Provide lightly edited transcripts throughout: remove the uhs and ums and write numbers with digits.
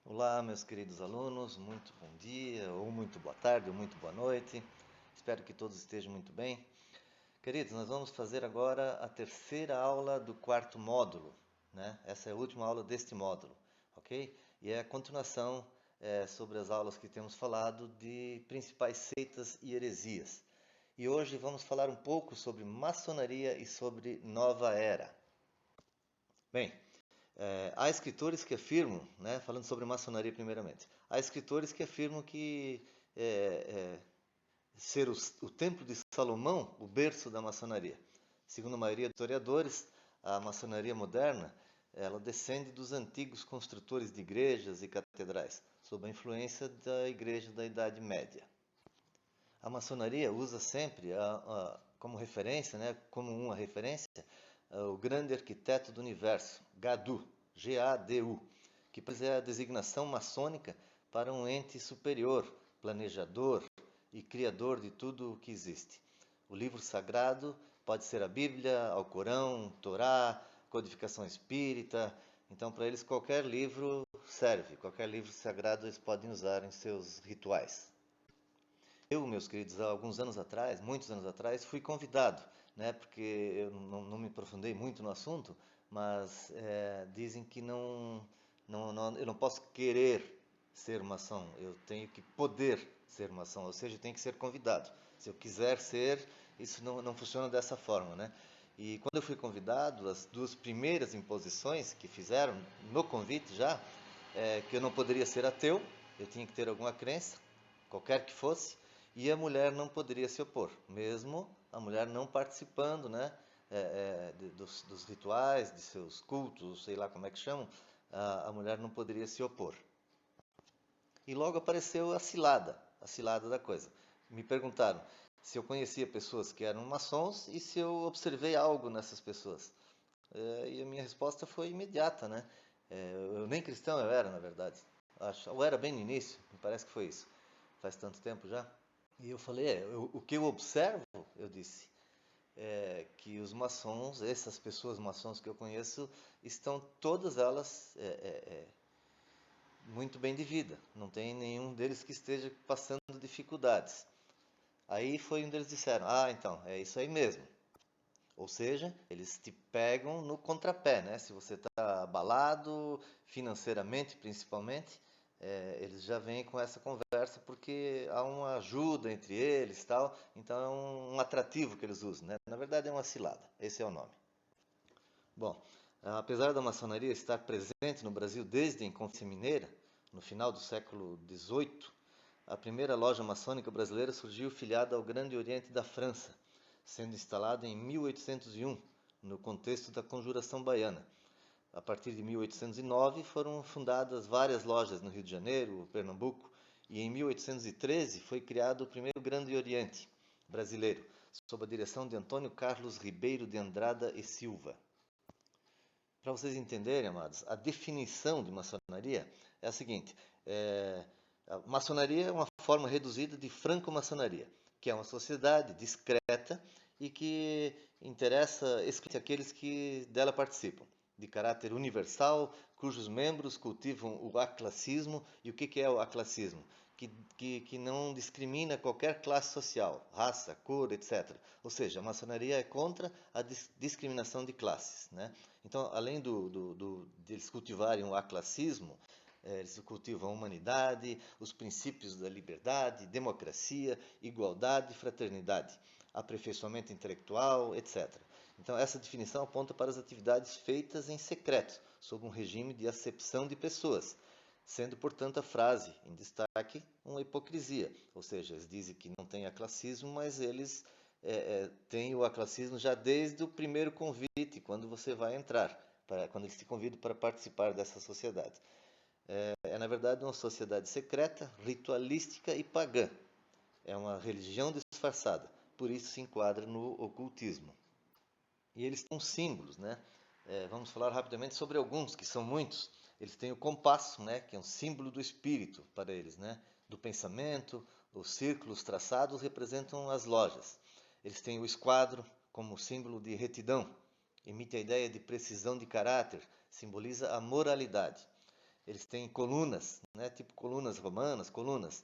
Olá, meus queridos alunos, muito bom dia, ou muito boa tarde, ou muito boa noite. Espero que todos estejam muito bem. Queridos, nós vamos fazer agora a terceira aula do quarto módulo, né? Essa é a última aula deste módulo, ok? E é a continuação sobre as aulas que temos falado de principais seitas e heresias. E hoje vamos falar um pouco sobre maçonaria e sobre nova era. Bem, há escritores que afirmam, né, falando sobre maçonaria primeiramente, há escritores que afirmam que ser o Templo de Salomão o berço da maçonaria. Segundo a maioria dos historiadores, a maçonaria moderna ela descende dos antigos construtores de igrejas e catedrais, sob a influência da igreja da Idade Média. A maçonaria usa sempre como referência, né, como uma referência, o grande arquiteto do universo, Gadu, G-A-D-U, que é a designação maçônica para um ente superior, planejador e criador de tudo o que existe. O livro sagrado pode ser a Bíblia, Alcorão, Torá, codificação espírita. Então, para eles, qualquer livro serve, qualquer livro sagrado eles podem usar em seus rituais. Eu, meus queridos, há alguns anos atrás, muitos anos atrás, fui convidado, né, porque eu não me aprofundei muito no assunto, mas dizem que eu não posso querer ser maçom, eu tenho que poder ser maçom, ou seja, eu tenho que ser convidado. Se eu quiser ser, isso não funciona dessa forma, né? E quando eu fui convidado, as duas primeiras imposições que fizeram no convite já, que eu não poderia ser ateu, eu tinha que ter alguma crença, qualquer que fosse, e a mulher não poderia se opor, mesmo a mulher não participando, né, dos rituais, de seus cultos, sei lá como é que chamam, a mulher não poderia se opor. E logo apareceu a cilada da coisa. Me perguntaram se eu conhecia pessoas que eram maçons e se eu observei algo nessas pessoas. E a minha resposta foi imediata, né? Eu nem cristão eu era, na verdade. Acho, ou era bem no início, me parece que foi isso. Faz tanto tempo já. E eu falei, o que eu observo, eu disse, é que os maçons, essas pessoas maçons que eu conheço, estão todas elas muito bem de vida. Não tem nenhum deles que esteja passando dificuldades. Aí foi onde eles disseram, então, é isso aí mesmo. Ou seja, eles te pegam no contrapé, né? Se você está abalado, financeiramente principalmente, eles já vêm com essa conversa porque há uma ajuda entre eles, tal. Então é um atrativo que eles usam, né? Na verdade é uma cilada. Esse é o nome. Bom, apesar da maçonaria estar presente no Brasil desde a Inconfidência Mineira, no final do século XVIII, a primeira loja maçônica brasileira surgiu filiada ao Grande Oriente da França, sendo instalada em 1801, no contexto da Conjuração Baiana. A partir de 1809 foram fundadas várias lojas no Rio de Janeiro, Pernambuco, e em 1813 foi criado o primeiro Grande Oriente brasileiro, sob a direção de Antônio Carlos Ribeiro de Andrada e Silva. Para vocês entenderem, amados, a definição de maçonaria é a seguinte: a maçonaria é uma forma reduzida de franco-maçonaria, que é uma sociedade discreta e que interessa exclusivamente aqueles que dela participam, de caráter universal, cujos membros cultivam o aclassismo. E o que é o aclassismo? Que não discrimina qualquer classe social, raça, cor, etc. Ou seja, a maçonaria é contra a discriminação de classes, né? Então, além de eles cultivarem o aclassismo, eles cultivam a humanidade, os princípios da liberdade, democracia, igualdade, fraternidade, aperfeiçoamento intelectual, etc. Então, essa definição aponta para as atividades feitas em secreto, sob um regime de acepção de pessoas, sendo, portanto, a frase em destaque uma hipocrisia. Ou seja, eles dizem que não tem aclassismo, mas eles têm o aclassismo já desde o primeiro convite, quando você vai entrar, quando eles te convidam para participar dessa sociedade. Na verdade, uma sociedade secreta, ritualística e pagã. É uma religião disfarçada, por isso se enquadra no ocultismo. E eles têm símbolos, né? Vamos falar rapidamente sobre alguns, que são muitos. Eles têm o compasso, né? Que é um símbolo do espírito para eles, né? Do pensamento. Os círculos traçados representam as lojas. Eles têm o esquadro como símbolo de retidão. Emite a ideia de precisão de caráter, simboliza a moralidade. Eles têm colunas, né, tipo colunas romanas, colunas,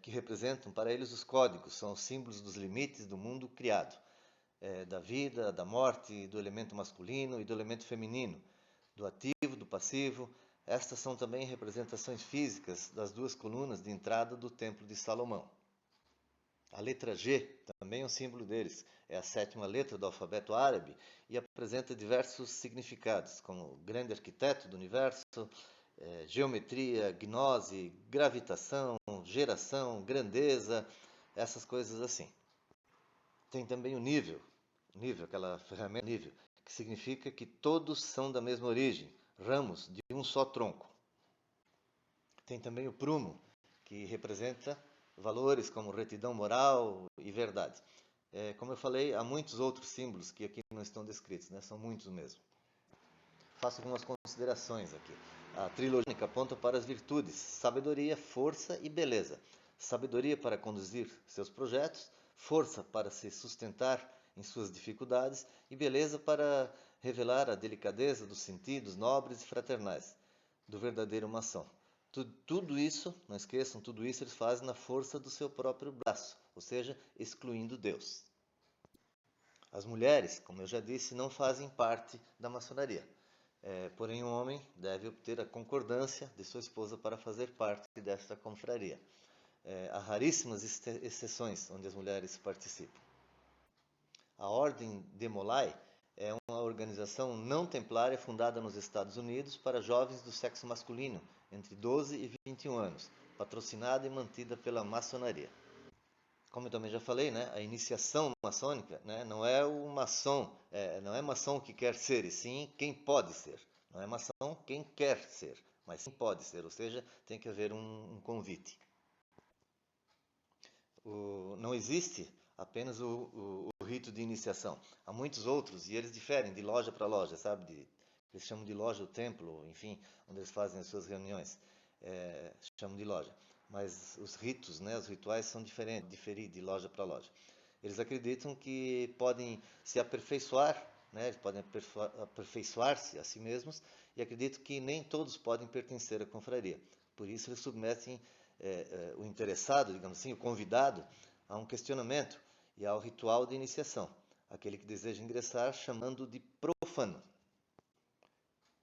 que representam para eles os códigos, são os símbolos dos limites do mundo criado, da vida, da morte, do elemento masculino e do elemento feminino, do ativo, do passivo. Estas são também representações físicas das duas colunas de entrada do Templo de Salomão. A letra G também é um símbolo deles, é a sétima letra do alfabeto árabe e apresenta diversos significados, como grande arquiteto do universo, geometria, gnose, gravitação, geração, grandeza, essas coisas assim. Tem também o nível, aquela ferramenta nível, que significa que todos são da mesma origem, ramos de um só tronco. Tem também o prumo, que representa valores como retidão moral e verdade. Como eu falei, há muitos outros símbolos que aqui não estão descritos, né? São muitos mesmo. Faço algumas considerações aqui. A trilogia aponta para as virtudes, sabedoria, força e beleza. Sabedoria para conduzir seus projetos, força para se sustentar em suas dificuldades e beleza para revelar a delicadeza dos sentidos nobres e fraternais do verdadeiro maçom. Tudo isso, não esqueçam, tudo isso eles fazem na força do seu próprio braço, ou seja, excluindo Deus. As mulheres, como eu já disse, não fazem parte da maçonaria. Porém, um homem deve obter a concordância de sua esposa para fazer parte desta confraria. Há raríssimas exceções onde as mulheres participam. A Ordem de Molay é uma organização não templária fundada nos Estados Unidos para jovens do sexo masculino, entre 12 e 21 anos, patrocinada e mantida pela maçonaria. Como eu também já falei, né, a iniciação maçônica, né, não é o maçom, não é maçom que quer ser, e sim quem pode ser. Não é maçom quem quer ser, mas quem pode ser, ou seja, tem que haver um convite. Não existe apenas o rito de iniciação. Há muitos outros e eles diferem de loja para loja, sabe? Eles chamam de loja o templo, enfim, onde eles fazem as suas reuniões. Chamam de loja. Mas os ritos, né, os rituais são diferem de loja para loja. Eles acreditam que podem se aperfeiçoar, né, eles podem aperfeiçoar-se a si mesmos e acreditam que nem todos podem pertencer à confraria. Por isso eles submetem o interessado, digamos assim, o convidado, a um questionamento e ao ritual de iniciação, aquele que deseja ingressar chamando de profano.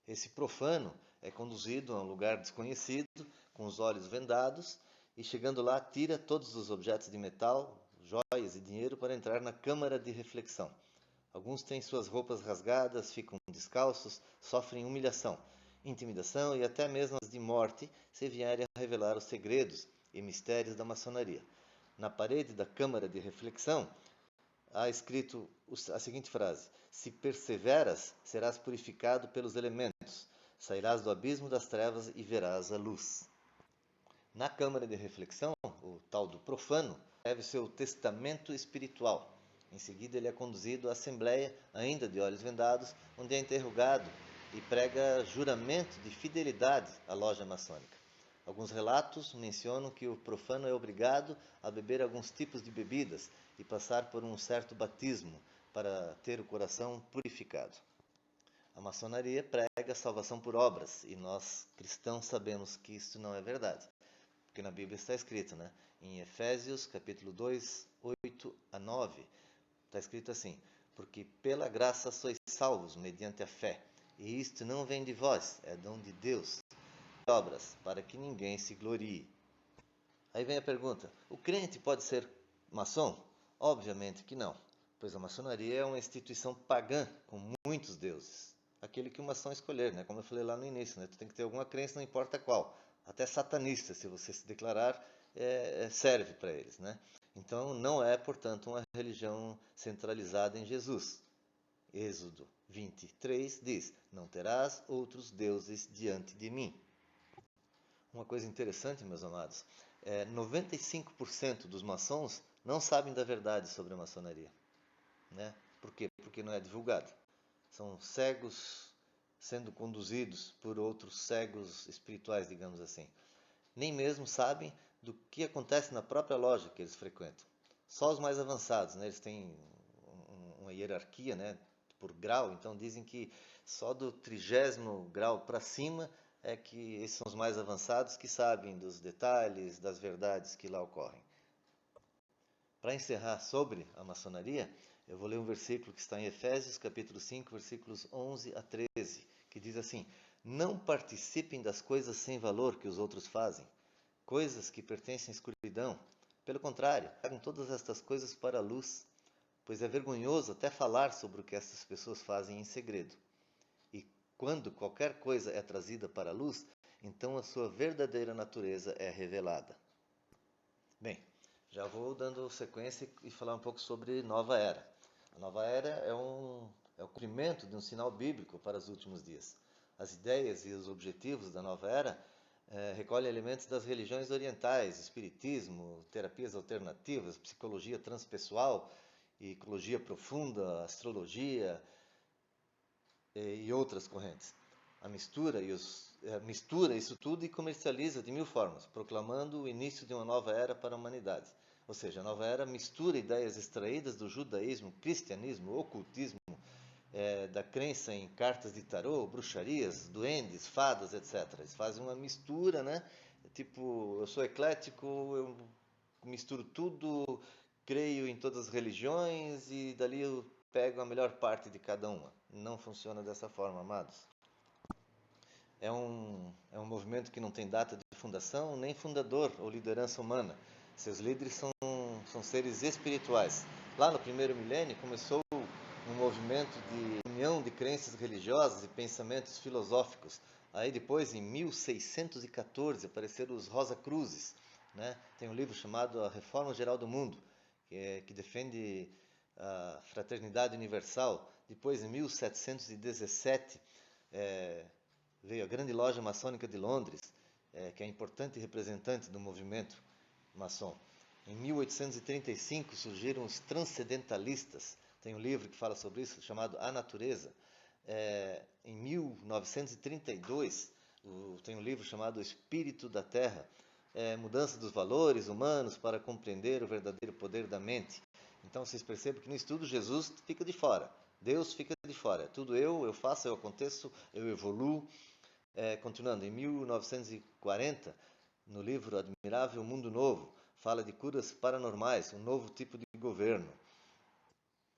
Esse profano é conduzido a um lugar desconhecido, com os olhos vendados, e chegando lá tira todos os objetos de metal, joias e dinheiro para entrar na câmara de reflexão. Alguns têm suas roupas rasgadas, ficam descalços, sofrem humilhação, intimidação e até mesmo de morte se vierem a revelar os segredos e mistérios da maçonaria. Na parede da câmara de reflexão há escrito a seguinte frase: se perseveras, serás purificado pelos elementos, sairás do abismo das trevas e verás a luz. Na câmara de reflexão, o tal do profano escreve seu testamento espiritual. Em seguida, ele é conduzido à assembleia, ainda de olhos vendados, onde é interrogado e prega juramento de fidelidade à loja maçônica. Alguns relatos mencionam que o profano é obrigado a beber alguns tipos de bebidas e passar por um certo batismo para ter o coração purificado. A maçonaria prega salvação por obras e nós, cristãos, sabemos que isso não é verdade. Porque na Bíblia está escrito, né? Em Efésios, capítulo 2, 8 a 9, está escrito assim: porque pela graça sois salvos mediante a fé, e isto não vem de vós, é dom de Deus, obras, para que ninguém se glorie. Aí vem a pergunta: o crente pode ser maçom? Obviamente que não, pois a maçonaria é uma instituição pagã com muitos deuses. Aquele que o maçom escolher, né? Como eu falei lá no início, né? Tu tem que ter alguma crença, não importa qual. Até satanista, se você se declarar, serve para eles, né? Então não é, portanto, uma religião centralizada em Jesus. Êxodo 23 diz: não terás outros deuses diante de mim. Uma coisa interessante, meus amados, 95% dos maçons não sabem da verdade sobre a maçonaria. Né? Por quê? Porque não é divulgado. São cegos sendo conduzidos por outros cegos espirituais, digamos assim. Nem mesmo sabem do que acontece na própria loja que eles frequentam. Só os mais avançados, né? Eles têm uma hierarquia, né, por grau, então dizem que só do 30º grau para cima é que esses são os mais avançados que sabem dos detalhes, das verdades que lá ocorrem. Para encerrar sobre a maçonaria, eu vou ler um versículo que está em Efésios, capítulo 5, versículos 11 a 13, que diz assim: Não participem das coisas sem valor que os outros fazem, coisas que pertencem à escuridão. Pelo contrário, tragam todas estas coisas para a luz, pois é vergonhoso até falar sobre o que essas pessoas fazem em segredo. E quando qualquer coisa é trazida para a luz, então a sua verdadeira natureza é revelada. Bem, já vou dando sequência e falar um pouco sobre Nova Era. A Nova Era é o cumprimento de um sinal bíblico para os últimos dias. As ideias e os objetivos da Nova Era recolhem elementos das religiões orientais, espiritismo, terapias alternativas, psicologia transpessoal, ecologia profunda, astrologia e outras correntes. Mistura isso tudo e comercializa de mil formas, proclamando o início de uma nova era para a humanidade. Ou seja, a nova era mistura ideias extraídas do judaísmo, cristianismo, ocultismo, da crença em cartas de tarô, bruxarias, duendes, fadas, etc. Eles fazem uma mistura, né? Tipo, eu sou eclético, eu misturo tudo, creio em todas as religiões e dali eu pego a melhor parte de cada uma. Não funciona dessa forma, amados. É um movimento que não tem data de fundação, nem fundador ou liderança humana. Seus líderes são seres espirituais. Lá no primeiro milênio começou um movimento de união de crenças religiosas e pensamentos filosóficos. Aí depois, em 1614, apareceram os Rosacruzes, né? Tem um livro chamado A Reforma Geral do Mundo, que defende a fraternidade universal. Depois, em 1717, veio a Grande Loja Maçônica de Londres, que é importante representante do movimento maçom. Em 1835 surgiram os transcendentalistas. Tem um livro que fala sobre isso, chamado A Natureza. Em 1932, tem um livro chamado O Espírito da Terra. Mudança dos valores humanos para compreender o verdadeiro poder da mente. Então vocês percebem que no estudo Jesus fica de fora. Deus fica de fora. É tudo eu faço, eu aconteço, eu evoluo. Continuando, em 1940, no livro Admirável Mundo Novo, fala de curas paranormais, um novo tipo de governo.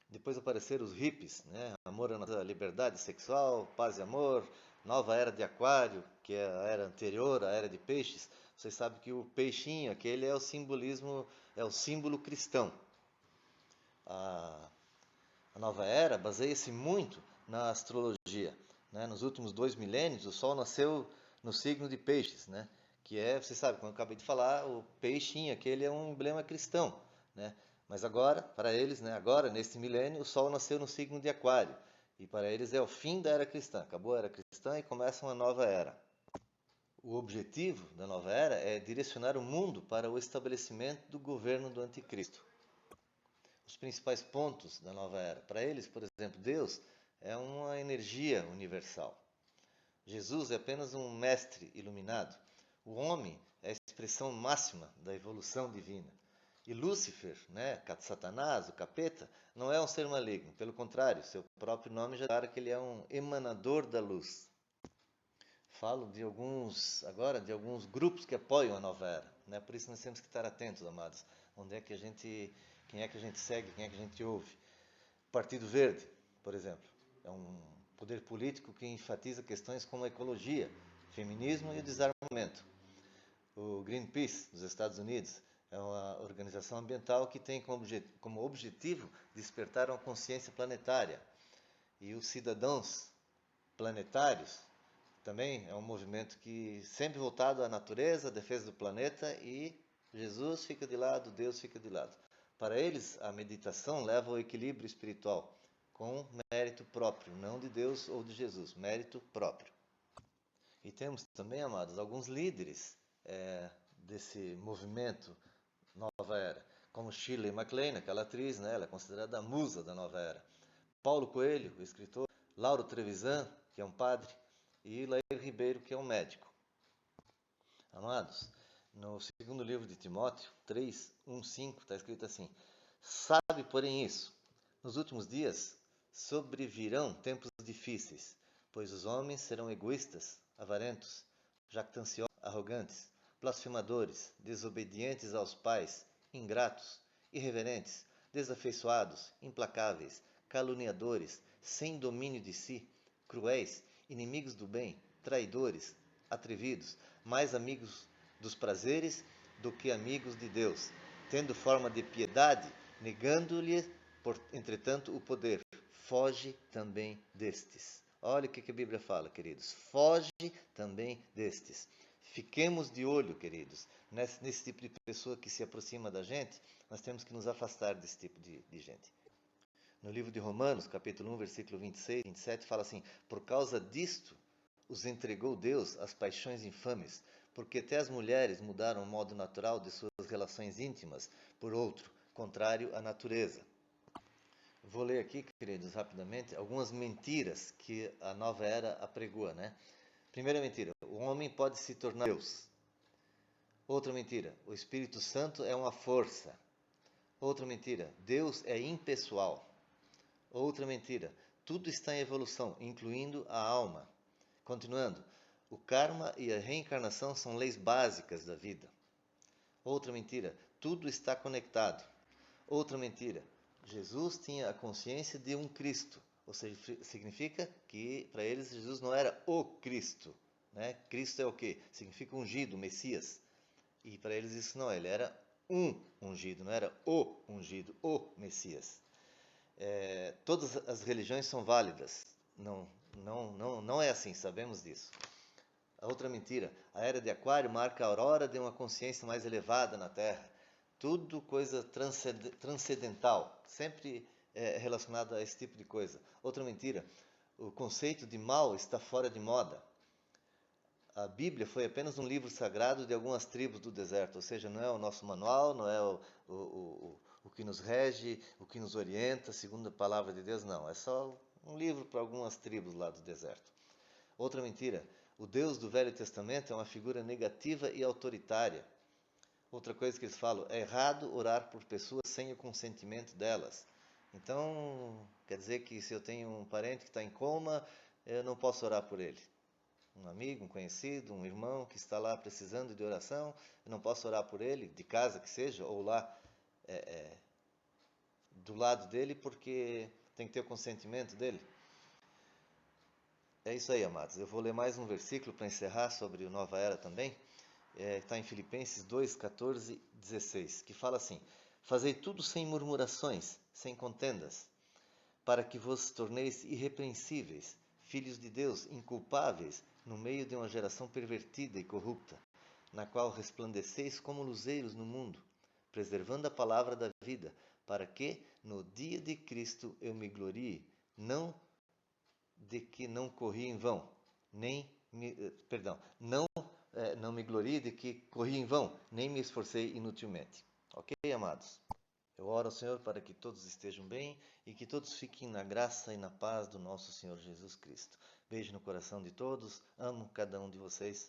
Depois apareceram os hippies, né? Amor à liberdade sexual, paz e amor, nova era de aquário, que é a era anterior, a era de peixes. Vocês sabem que o peixinho, aquele é o simbolismo, é o símbolo cristão. A nova era baseia-se muito na astrologia. Né? Nos últimos 2 milênios, o Sol nasceu no signo de Peixes, né? Que você sabe, como eu acabei de falar, o peixinho, aquele é um emblema cristão. Né? Mas agora, para eles, né, agora, neste milênio, o Sol nasceu no signo de Aquário. E para eles é o fim da era cristã. Acabou a era cristã e começa uma nova era. O objetivo da nova era é direcionar o mundo para o estabelecimento do governo do anticristo. Os principais pontos da nova era. Para eles, por exemplo, Deus é uma energia universal. Jesus é apenas um mestre iluminado. O homem é a expressão máxima da evolução divina. E Lúcifer, né, Satanás, o capeta, não é um ser maligno. Pelo contrário, seu próprio nome já declara que ele é um emanador da luz. Falo de alguns grupos que apoiam a nova era. Né? Por isso nós temos que estar atentos, amados. Quem é que a gente segue, quem é que a gente ouve. O Partido Verde, por exemplo, é um poder político que enfatiza questões como a ecologia, feminismo e o desarmamento. O Greenpeace, dos Estados Unidos, é uma organização ambiental que tem como objetivo despertar uma consciência planetária. E os cidadãos planetários também é um movimento que sempre voltado à natureza, à defesa do planeta, e Jesus fica de lado, Deus fica de lado. Para eles, a meditação leva ao equilíbrio espiritual, com mérito próprio, não de Deus ou de Jesus, mérito próprio. E temos também, amados, alguns líderes desse movimento Nova Era, como Shirley MacLaine, aquela atriz, né? Ela é considerada a musa da Nova Era. Paulo Coelho, o escritor, Lauro Trevisan, que é um padre, e Lair Ribeiro, que é um médico. Amados, no segundo livro de Timóteo, 3, 1, 5, está escrito assim: Sabe, porém, isso, nos últimos dias sobrevirão tempos difíceis, pois os homens serão egoístas, avarentos, jactanciosos, arrogantes, blasfemadores, desobedientes aos pais, ingratos, irreverentes, desafeiçoados, implacáveis, caluniadores, sem domínio de si, cruéis, inimigos do bem, traidores, atrevidos, mais amigos dos prazeres do que amigos de Deus, tendo forma de piedade, negando-lhe, entretanto, o poder. Foge também destes. Olha o que a Bíblia fala, queridos. Foge também destes. Fiquemos de olho, queridos, nesse tipo de pessoa que se aproxima da gente. Nós temos que nos afastar desse tipo de gente. No livro de Romanos, capítulo 1, versículo 26 e 27, fala assim: por causa disto os entregou Deus às paixões infames, porque até as mulheres mudaram o modo natural de suas relações íntimas por outro, contrário à natureza. Vou ler aqui, queridos, rapidamente, algumas mentiras que a nova era apregoa, né? Primeira mentira: o homem pode se tornar Deus. Outra mentira: o Espírito Santo é uma força. Outra mentira: Deus é impessoal. Outra mentira: tudo está em evolução, incluindo a alma. Continuando: o karma e a reencarnação são leis básicas da vida. Outra mentira: tudo está conectado. Outra mentira: Jesus tinha a consciência de um Cristo, ou seja, significa que para eles Jesus não era o Cristo, né? Cristo é o quê? Significa ungido, Messias. E para eles isso não, ele era um ungido, não era o ungido, o Messias. Todas as religiões são válidas. Não é assim, sabemos disso. A outra mentira: a era de Aquário marca a aurora de uma consciência mais elevada na Terra. Tudo coisa transcendental, sempre relacionado a esse tipo de coisa. Outra mentira: o conceito de mal está fora de moda. A Bíblia foi apenas um livro sagrado de algumas tribos do deserto, ou seja, não é o nosso manual, não é o que nos rege, o que nos orienta, segundo a palavra de Deus, não. É só um livro para algumas tribos lá do deserto. Outra mentira: o Deus do Velho Testamento é uma figura negativa e autoritária. Outra coisa que eles falam: é errado orar por pessoas sem o consentimento delas. Então, quer dizer que se eu tenho um parente que está em coma, eu não posso orar por ele. Um amigo, um conhecido, um irmão que está lá precisando de oração, eu não posso orar por ele, de casa que seja, ou lá do lado dele, porque tem que ter o consentimento dele. É isso aí, amados. Eu vou ler mais um versículo para encerrar sobre a nova era também. Está em Filipenses 2, 14, 16, que fala assim: fazei tudo sem murmurações, sem contendas, para que vos torneis irrepreensíveis, filhos de Deus, inculpáveis, no meio de uma geração pervertida e corrupta, na qual resplandeceis como luzeiros no mundo, preservando a palavra da vida, para que, no dia de Cristo, eu me glorie, não de que não corri em vão, não me glorie de que corri em vão, nem me esforcei inutilmente. Ok, amados? Eu oro ao Senhor para que todos estejam bem e que todos fiquem na graça e na paz do nosso Senhor Jesus Cristo. Beijo no coração de todos, amo cada um de vocês.